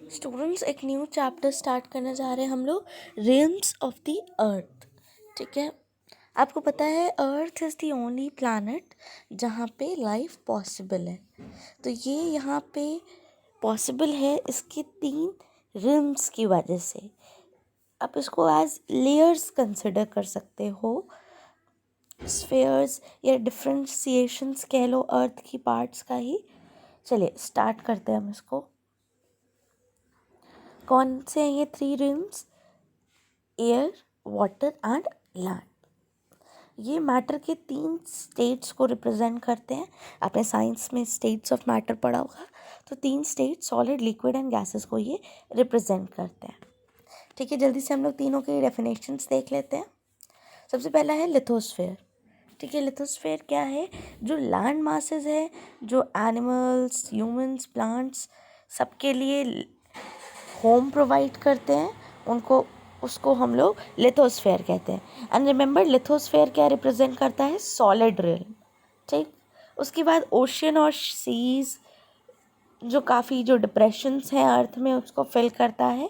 Students एक new chapter start करने जा रहे हैं हम लोग, रिम्स ऑफ द अर्थ। ठीक है, आपको पता है earth is the only planet जहाँ पे लाइफ पॉसिबल है। तो ये यहाँ पे पॉसिबल है इसके 3 रिम्स की वजह से। आप इसको एज लेयर्स कंसिडर कर सकते हो, स्फेयर्स या डिफ्रेंशिएशंस कह लो अर्थ की पार्ट्स का ही। चलिए स्टार्ट करते हैं हम इसको। कौन से हैं ये 3 RIMS? Air, water and land. ये मैटर के 3 स्टेट्स को रिप्रेजेंट करते हैं। आपने साइंस में स्टेट्स ऑफ मैटर पढ़ा होगा, तो 3 state solid, liquid and gases को ये रिप्रेजेंट करते हैं। ठीक है, जल्दी से हम लोग तीनों के डेफिनेशंस देख लेते हैं। सबसे पहला है लिथोस्फेयर। ठीक है, लिथोस्फेयर क्या है? जो लैंड मासेस है, जो एनिमल्स, ह्यूमंस, प्लांट्स सबके लिए होम प्रोवाइड करते हैं, उनको उसको हम लोग लिथोस्फेयर कहते हैं। एंड रिमेंबर लिथोस्फेयर क्या रिप्रेजेंट करता है? Solid realm. ठीक, उसके बाद ओशियन और सीज जो काफ़ी जो डिप्रेशंस हैं अर्थ में उसको फिल करता है,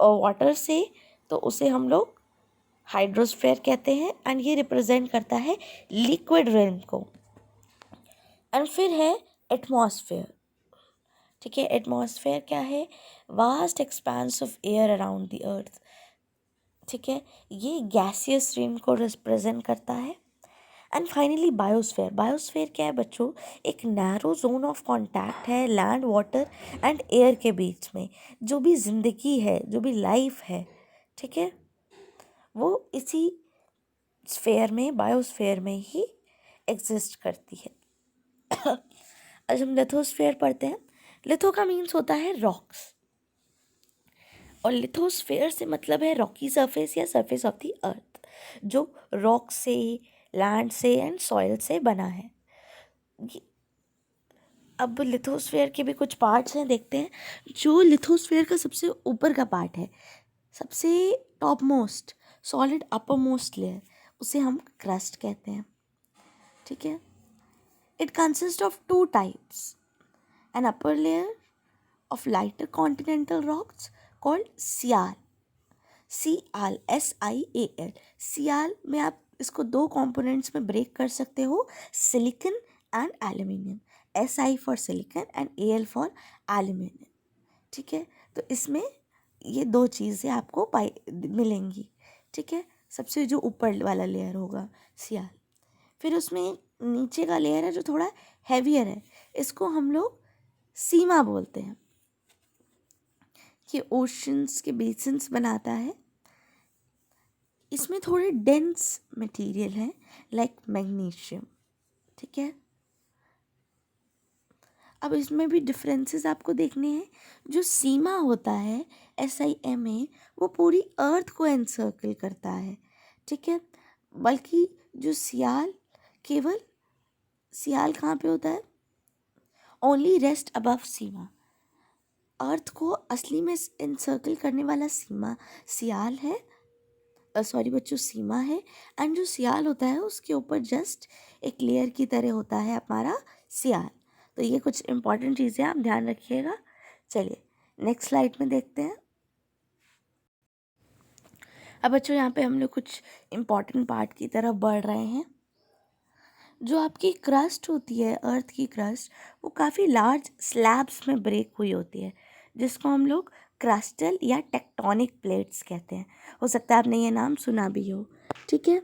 और वाटर से तो उसे हम लोग हाइड्रोस्फेयर कहते हैं, एंड ये रिप्रेजेंट करता है लिक्विड रिल्म को। एंड फिर है एटमॉस्फेयर। ठीक है, एटमॉस्फेयर क्या है? Vast expanse of air around the earth. ठीक है, ये गैसियस रिम को रिप्रेजेंट करता है। And finally biosphere. बायोस्फेयर क्या है बच्चों? एक नैरो जोन ऑफ कॉन्टैक्ट है लैंड, वाटर एंड एयर के बीच में। जो भी जिंदगी है, जो भी लाइफ है, ठीक है, वो इसी स्फेयर में, बायोस्फेयर में ही एग्जिस्ट करती है। आज हम लिथोस्फेयर पढ़ते हैं। लिथो का मीन्स होता है रॉक्स, और लिथोस्फेयर से मतलब है रॉकी सरफेस या सरफेस ऑफ द अर्थ, जो रॉक से, लैंड से एंड सॉइल से बना है। अब लिथोस्फेयर के भी कुछ पार्ट्स हैं, देखते हैं। जो लिथोस्फेयर का सबसे ऊपर का पार्ट है, सबसे top most solid upper most layer, उसे हम क्रस्ट कहते हैं। ठीक है, it consist of 2 types, an upper layer of lighter continental rocks called sial. SIAL। Sial में आप इसको 2 कंपोनेंट्स में ब्रेक कर सकते हो, silicon and aluminium. SI for silicon and AL for aluminium. ठीक है, तो इसमें ये 2 चीज़ें आपको मिलेंगी। ठीक है, सबसे जो ऊपर वाला लेयर होगा सियाल, फिर उसमें नीचे का लेयर है जो थोड़ा हैवियर है, इसको हम लोग सीमा बोलते हैं। ये ओशंस के बेसिन्स बनाता है। इसमें थोड़े डेंस मटेरियल हैं लाइक मैग्नीशियम। ठीक है, अब इसमें भी डिफरेंसेस आपको देखने हैं। जो सीमा होता है SIMA, वो पूरी अर्थ को एनसर्कल करता है। ठीक है, बल्कि जो सियाल, केवल सियाल कहाँ पे होता है? ओनली रेस्ट अबव सीमा। अर्थ को असली में एनसर्कल करने वाला सीमा सियाल है, सॉरी बच्चों, सीमा है। एंड जो सियाल होता है उसके ऊपर जस्ट एक लेयर की तरह होता है हमारा सियाल। तो ये कुछ इंपॉर्टेंट चीज़ें आप ध्यान रखिएगा। चलिए नेक्स्ट स्लाइड में देखते हैं। अब बच्चों यहाँ पे हम लोग कुछ इम्पॉर्टेंट पार्ट की तरफ बढ़ रहे हैं। जो आपकी क्रस्ट होती है, अर्थ की क्रस्ट, वो काफ़ी लार्ज स्लैब्स में ब्रेक हुई होती है, जिसको हम लोग क्रस्टल या टेक्टोनिक प्लेट्स कहते हैं। हो सकता है आपने ये नाम सुना भी हो। ठीक है,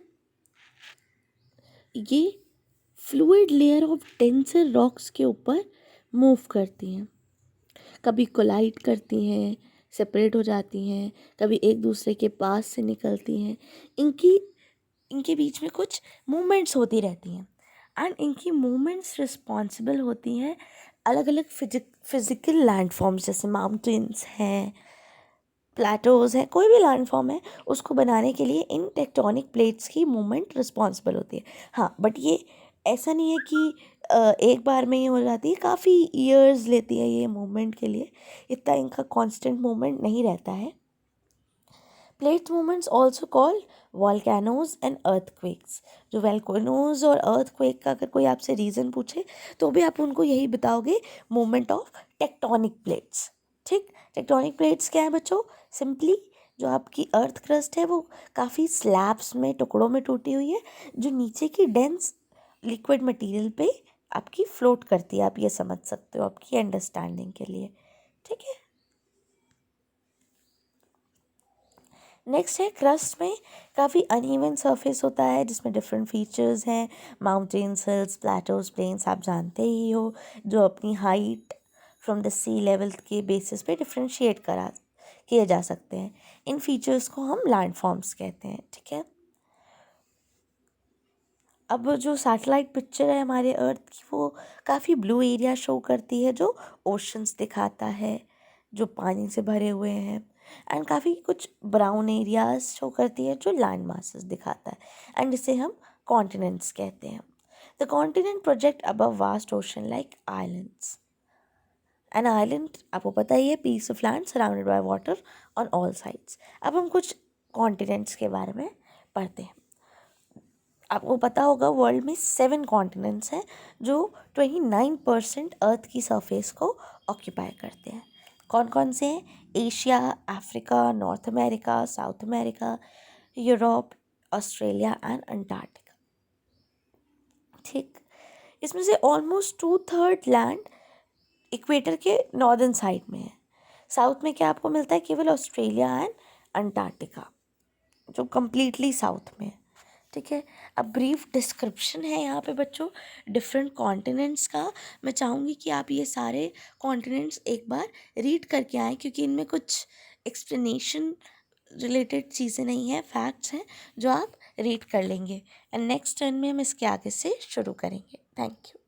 ये fluid layer of denser rocks के ऊपर मूव करती हैं, कभी कोलाइड करती हैं, सेपरेट हो जाती हैं, कभी एक दूसरे के पास से निकलती हैं। इनके बीच में कुछ मूवमेंट्स होती रहती हैं, एंड इनकी मूवमेंट्स रिस्पॉन्सिबल होती हैं अलग अलग फिजिकल लैंडफॉर्म्स, जैसे माउंटेन्स हैं, प्लेटोज़ हैं, कोई भी लैंडफॉर्म है उसको बनाने के लिए इन टेक्टोनिक प्लेट्स की मूवमेंट रिस्पॉन्सिबल होती है। हाँ, बट ये ऐसा नहीं है कि एक बार में ही हो जाती है, काफ़ी ईयर्स लेती है ये मूवमेंट के लिए, इतना इनका कांस्टेंट मूवमेंट नहीं रहता है। Plate movements also called volcanoes and earthquakes. जो वॉल्केनोज और अर्थक्वेक का अगर कोई आपसे रीज़न पूछे तो भी आप उनको यही बताओगे, मूवमेंट ऑफ टेक्टोनिक प्लेट्स। ठीक, टेक्टोनिक प्लेट्स क्या है बच्चों? सिंपली जो आपकी अर्थ क्रस्ट है वो काफ़ी स्लैब्स में, टुकड़ों में टूटी हुई है, जो नीचे की डेंस लिक्विड मटेरियल पे आपकी फ्लोट करती है। आप ये समझ सकते हो आपकी अंडरस्टैंडिंग के लिए। ठीक है, नेक्स्ट है क्रस्ट में काफ़ी अनइवन सरफेस होता है जिसमें डिफरेंट फीचर्स हैं, माउंटेन्स, हिल्स, प्लेटोज, प्लेन्स, आप जानते ही हो, जो अपनी height from the sea level के बेसिस पे डिफ्रेंशिएट करा किए जा सकते हैं। इन फीचर्स को हम लैंडफॉर्म्स कहते हैं। ठीक है, अब जो सैटेलाइट पिक्चर है हमारे अर्थ की वो काफ़ी ब्लू एरिया शो करती है, जो ओशंस दिखाता है जो पानी से भरे हुए हैं, एंड काफ़ी कुछ ब्राउन एरियाज शो करती है जो लैंड मासेस दिखाता है, एंड इसे हम कॉन्टिनेंट्स कहते हैं। The continent project above vast ocean like islands. An island आपको पता ही है, piece of land surrounded by water on all sides. अब हम कुछ कॉन्टिनेंट्स के बारे में पढ़ते हैं। आपको पता होगा वर्ल्ड में 7 कॉन्टिनेंट्स हैं जो 29% अर्थ की सरफेस को ऑक्यूपाई करते हैं। कौन कौन से हैं? Asia, Africa, north America, south America, Europe, Australia and Antarctica. ठीक, इसमें से ऑलमोस्ट 2/3 लैंड इक्वेटर के नॉर्दर्न साइड में है। साउथ में क्या आपको मिलता है? केवल ऑस्ट्रेलिया एंड अंटार्कटिका, जो कम्प्लीटली साउथ में है। ठीक है, अब ब्रीफ डिस्क्रिप्शन है यहाँ पे बच्चों डिफरेंट कॉन्टिनेंट्स का। मैं चाहूँगी कि आप ये सारे कॉन्टिनेंट्स एक बार रीड करके आएँ, क्योंकि इनमें कुछ एक्सप्लेनेशन रिलेटेड चीज़ें नहीं हैं, फैक्ट्स हैं जो आप रीड कर लेंगे, एंड नेक्स्ट टर्न में हम इसके आगे से शुरू करेंगे। Thank you.